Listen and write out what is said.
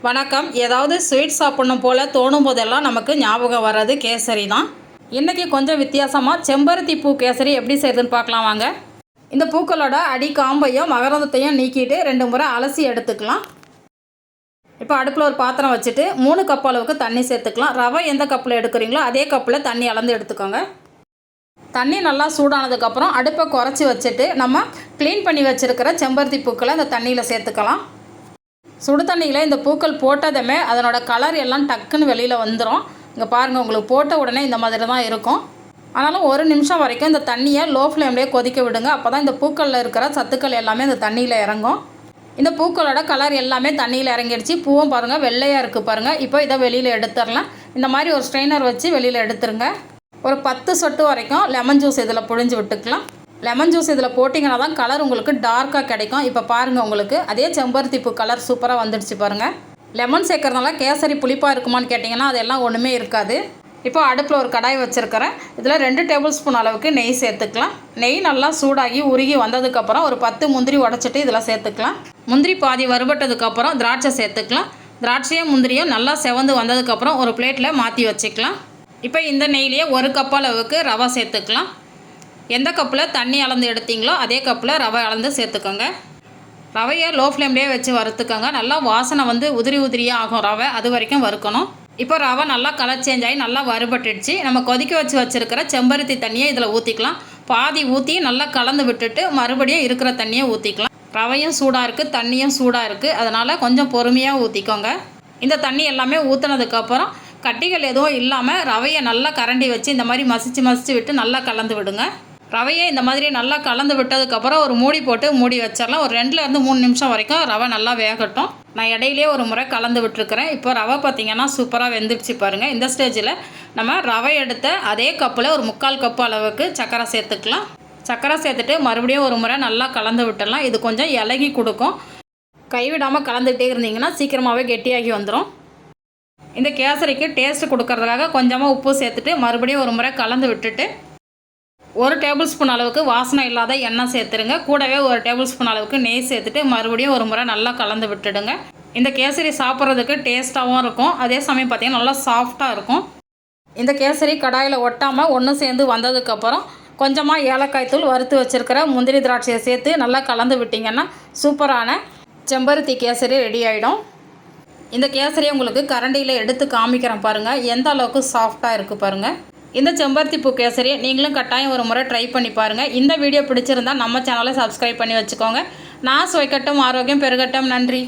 வணக்கம். ஏதாவது ஸ்வீட் சாப்பிடணும் போல் தோணும் போதெல்லாம் நமக்கு ஞாபகம் வர்றது கேசரி தான். இன்றைக்கி கொஞ்சம் வித்தியாசமாக செம்பருத்தி பூ கேசரி எப்படி செய்யுதுன்னு பார்க்கலாம் வாங்க. இந்த பூக்களோட அடி காம்பையும் மகரந்தத்தையும் நீக்கிட்டு 2 முறை அலசி எடுத்துக்கலாம். இப்போ அடுப்பில் ஒரு பாத்திரம் வச்சுட்டு 3 கப் அளவுக்கு தண்ணி சேர்த்துக்கலாம். ரவை எந்த கப்பில் எடுக்கிறீங்களோ அதே கப்பில் தண்ணி அளந்து எடுத்துக்கோங்க. தண்ணி நல்லா சூடானதுக்கப்புறம் அடுப்பை குறைச்சி வச்சுட்டு நம்ம க்ளீன் பண்ணி வச்சுருக்கிற செம்பருத்தி பூக்களை இந்த தண்ணியில் சேர்த்துக்கலாம். சுடு தண்ணியில் இந்த பூக்கள் போட்டதுமே அதனோட கலர் எல்லாம் டக்குன்னு வெளியில் வந்துடும். இங்கே பாருங்கள், உங்களுக்கு போட்ட உடனே இந்த மாதிரி தான் இருக்கும். ஆனாலும் 1 நிமிஷம் வரைக்கும் இந்த தண்ணியை லோ ஃப்ளேம்லேயே கொதிக்க விடுங்க. அப்போ தான் இந்த பூக்களில் இருக்கிற சத்துக்கள் எல்லாமே இந்த தண்ணியில் இறங்கும். இந்த பூக்களோட கலர் எல்லாமே தண்ணியில் இறங்கிடுச்சு. பூவும் பாருங்கள் வெள்ளையாக இருக்குது பாருங்கள். இப்போ இதை வெளியில் எடுத்துடலாம். இந்த மாதிரி ஒரு ஸ்ட்ரெயினர் வச்சு வெளியில் எடுத்துருங்க. ஒரு 10 சொட்டு வரைக்கும் லெமன் ஜூஸ் இதில் புழிஞ்சு விட்டுக்கலாம். லெமன் ஜூஸ் இதில் போட்டிங்கன்னா தான் கலர் உங்களுக்கு டார்க்காக கிடைக்கும். இப்போ பாருங்கள், உங்களுக்கு அதே செம்பருத்தி பூ கலர் சூப்பராக வந்துடுச்சு பாருங்கள். லெமன் சேர்க்குறதுனால கேசரி புளிப்பாக இருக்குமான்னு கேட்டிங்கன்னா அதெல்லாம் ஒன்றுமே இருக்காது. இப்போ அடுப்பில் ஒரு கடாய் வச்சுருக்கிறேன். இதில் 2 டேபிள் ஸ்பூன் அளவுக்கு நெய் சேர்த்துக்கலாம். நெய் நல்லா சூடாகி உருகி வந்ததுக்கப்புறம் ஒரு 10 முந்திரி உடச்சிட்டு இதில் சேர்த்துக்கலாம். முந்திரி பாதி வறுபட்டதுக்கப்புறம் திராட்சை சேர்த்துக்கலாம். திராட்சையும் முந்திரியும் நல்லா செவந்து வந்ததுக்கப்புறம் ஒரு பிளேட்டில் மாற்றி வச்சுக்கலாம். இப்போ இந்த நெய்லேயே 1 கப் அளவுக்கு ரவை சேர்த்துக்கலாம். எந்த கப்பில் தண்ணி அளந்து எடுத்தீங்களோ அதே கப்பில் ரவை அளந்து சேர்த்துக்கோங்க. ரவையை லோ ஃப்ளேம்லேயே வச்சு வறுத்துக்கோங்க. நல்லா வாசனை வந்து உதிரி உதிரியாக ஆகும் ரவை, அது வரைக்கும் வறுக்கணும். இப்போ ரவை நல்லா கலர் சேஞ்ச் ஆகி நல்லா வறுபட்டுடுச்சு. நம்ம கொதிக்க வச்சுருக்கிற செம்பருத்தி தண்ணியை இதில் ஊற்றிக்கலாம். பாதி ஊற்றி நல்லா கலந்து விட்டுட்டு மறுபடியும் இருக்கிற தண்ணியை ஊற்றிக்கலாம். ரவையும் சூடாக இருக்குது, தண்ணியும் சூடாக இருக்குது. அதனால் கொஞ்சம் பொறுமையாக ஊற்றிக்கோங்க. இந்த தண்ணி எல்லாமே ஊற்றினதுக்கப்புறம் கட்டிகள் எதுவும் இல்லாமல் ரவையை நல்லா கரண்டி வச்சு இந்த மாதிரி மசிச்சு விட்டு நல்லா கலந்து விடுங்க. ரவையை இந்த மாதிரி நல்லா கலந்து விட்டதுக்கப்புறம் ஒரு மூடி போட்டு மூடி வச்சிடலாம். ஒரு 2லேருந்து 3 நிமிஷம் வரைக்கும் ரவை நல்லா வேகட்டும். நான் இடையிலே ஒரு முறை கலந்து விட்டுருக்கிறேன். இப்போ ரவை பார்த்திங்கன்னா சூப்பராக வெந்துடுச்சு பாருங்கள். இந்த ஸ்டேஜில் நம்ம ரவை எடுத்த அதே கப்பில் ஒரு 3/4 கப் அளவுக்கு சர்க்கரை சேர்த்துக்கலாம். சர்க்கரை சேர்த்துட்டு மறுபடியும் ஒரு முறை நல்லா கலந்து விட்டுடலாம். இது கொஞ்சம் இலகி கொடுக்கும். கைவிடாமல் கலந்துகிட்டே இருந்தீங்கன்னா சீக்கிரமாகவே கெட்டியாகி வந்துடும். இந்த கேசரிக்கு டேஸ்ட்டு கொடுக்கறதுக்காக கொஞ்சமாக உப்பு சேர்த்துட்டு மறுபடியும் ஒரு முறை கலந்து விட்டுட்டு 1 டேபிள் ஸ்பூன் அளவுக்கு வாசனை இல்லாத எண்ணெய் சேர்த்துருங்க. கூடவே 1 டேபிள் ஸ்பூன் அளவுக்கு நெய் சேர்த்துட்டு மறுபடியும் ஒரு முறை நல்லா கலந்து விட்டுடுங்க. இந்த கேசரி சாப்பிட்றதுக்கு டேஸ்ட்டாகவும் இருக்கும். அதே சமயம் பார்த்திங்கன்னா நல்லா சாஃப்டாக இருக்கும். இந்த கேசரி கடாயில் ஒட்டாமல் ஒன்று சேர்ந்து வந்ததுக்கப்புறம் கொஞ்சமாக ஏலக்காய் தூள், வறுத்து வச்சுருக்கிற முந்திரி திராட்சையை சேர்த்து நல்லா கலந்து விட்டிங்கன்னா சூப்பரான செம்பருத்தி கேசரி ரெடி ஆகிடும். இந்த கேசரியை உங்களுக்கு கரண்டியில் எடுத்து காமிக்கிறேன் பாருங்கள், எந்த அளவுக்கு சாஃப்டாக இருக்குது பாருங்கள். இந்த செம்பருத்தி பூ கேசரியை நீங்களும் கட்டாயம் ஒரு முறை ட்ரை பண்ணி பாருங்கள். இந்த வீடியோ பிடிச்சிருந்தால் நம்ம சேனலை சப்ஸ்கிரைப் பண்ணி வச்சுக்கோங்க. நான் சுவைக்கட்டும், ஆரோக்கியம் பெருகட்டும். நன்றி.